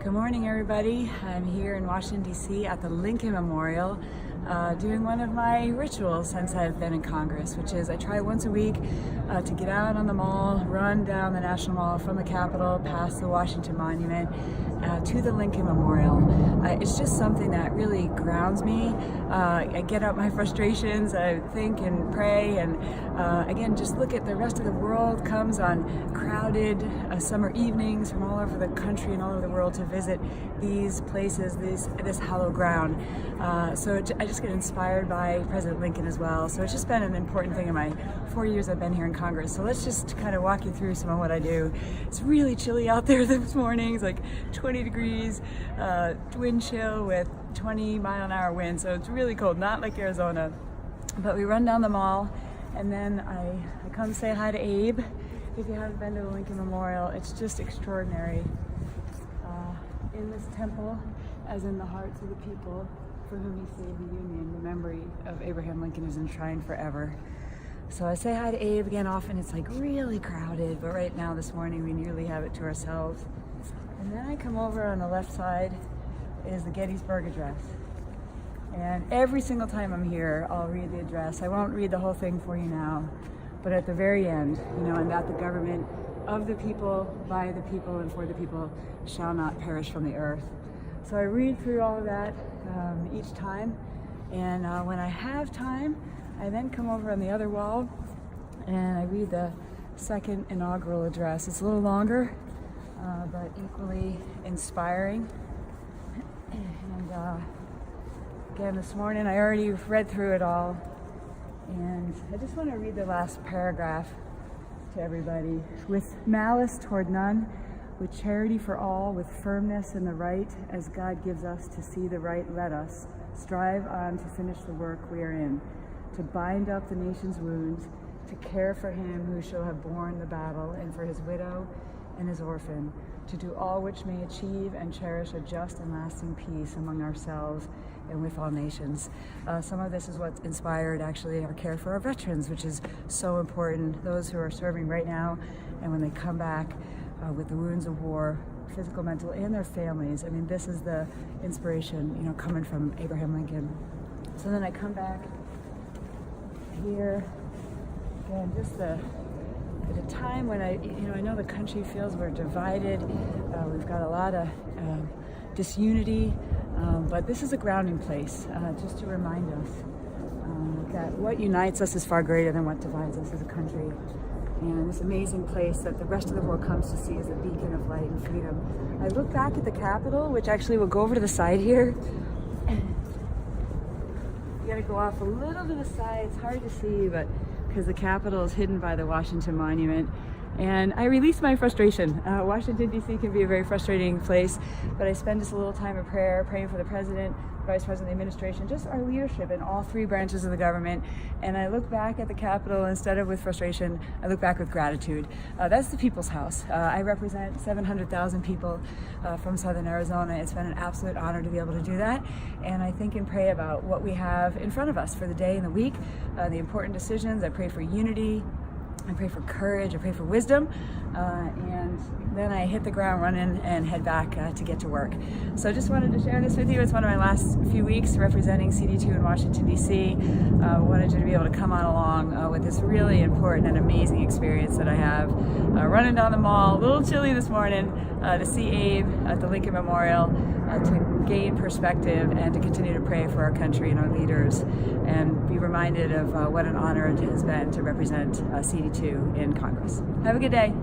Good morning, everybody. I'm here in Washington, D.C. at the Lincoln Memorial doing one of my rituals since I've been in Congress, which is I try once a week to get out on the mall, run down the National Mall from the Capitol, past the Washington Monument, to the Lincoln Memorial. It's just something that really grounds me. I get out my frustrations, I think and pray, and again, just look at the rest of the world comes on crowded summer evenings from all over the country and all over the world to visit these places, this hallowed ground. So I just get inspired by President Lincoln as well. So it's just been an important thing in my 4 years I've been here in Congress. So let's just kind of walk you through some of what I do. It's really chilly out there this morning. It's like 20 degrees, wind chill with 20-mile-an-hour wind. So it's really cold, not like Arizona. But we run down the mall, and then I come say hi to Abe. If you haven't been to the Lincoln Memorial, it's just extraordinary. In this temple, as in the hearts of the people for whom he saved the Union, the memory of Abraham Lincoln is enshrined forever. So I say hi to Abe again. Often it's like really crowded, but right now this morning we nearly have it to ourselves. And then I come over on the left side is the Gettysburg Address. And every single time I'm here, I'll read the address. I won't read the whole thing for you now, but at the very end, and that the government of the people, by the people, and for the people shall not perish from the earth. So I read through all of that each time, and when I have time, I then come over on the other wall and I read the second inaugural address. It's a little longer, but equally inspiring. And again, this morning I already read through it all, and I just want to read the last paragraph to everybody. With malice toward none, with charity for all, with firmness in the right, as God gives us to see the right, let us strive on to finish the work we are in, to bind up the nation's wounds, to care for him who shall have borne the battle, and for his widow and his orphan, to do all which may achieve and cherish a just and lasting peace among ourselves and with all nations. Some of this is what inspired actually our care for our veterans, which is so important. Those who are serving right now, and when they come back with the wounds of war, physical, mental, and their families. I mean, this is the inspiration, coming from Abraham Lincoln. So then I come back here, again, just at a time when I know the country feels we're divided. We've got a lot of disunity, but this is a grounding place, just to remind us that what unites us is far greater than what divides us as a country. And this amazing place that the rest of the world comes to see is a beacon of light and freedom. I look back at the Capitol, which actually will go over to the side here. You gotta go off a little to the side. It's hard to see, but because the Capitol is hidden by the Washington Monument. And I release my frustration. Washington, D.C. can be a very frustrating place, but I spend just a little time of prayer, praying for the President, Vice President of the administration, just our leadership in all three branches of the government. And I look back at the Capitol, instead of with frustration, I look back with gratitude. That's the people's house. I represent 700,000 people from Southern Arizona. It's been an absolute honor to be able to do that. And I think and pray about what we have in front of us for the day and the week, the important decisions. I pray for unity. I pray for courage, I pray for wisdom, and then I hit the ground running and head back to get to work. So I just wanted to share this with you. It's one of my last few weeks representing CD2 in Washington, D.C. Wanted you to be able to come on along with this really important and amazing experience that I have. Running down the mall, a little chilly this morning, to see Abe at the Lincoln Memorial, to gain perspective and to continue to pray for our country and our leaders, and be reminded of what an honor it has been to represent CD2 in Congress. Have a good day.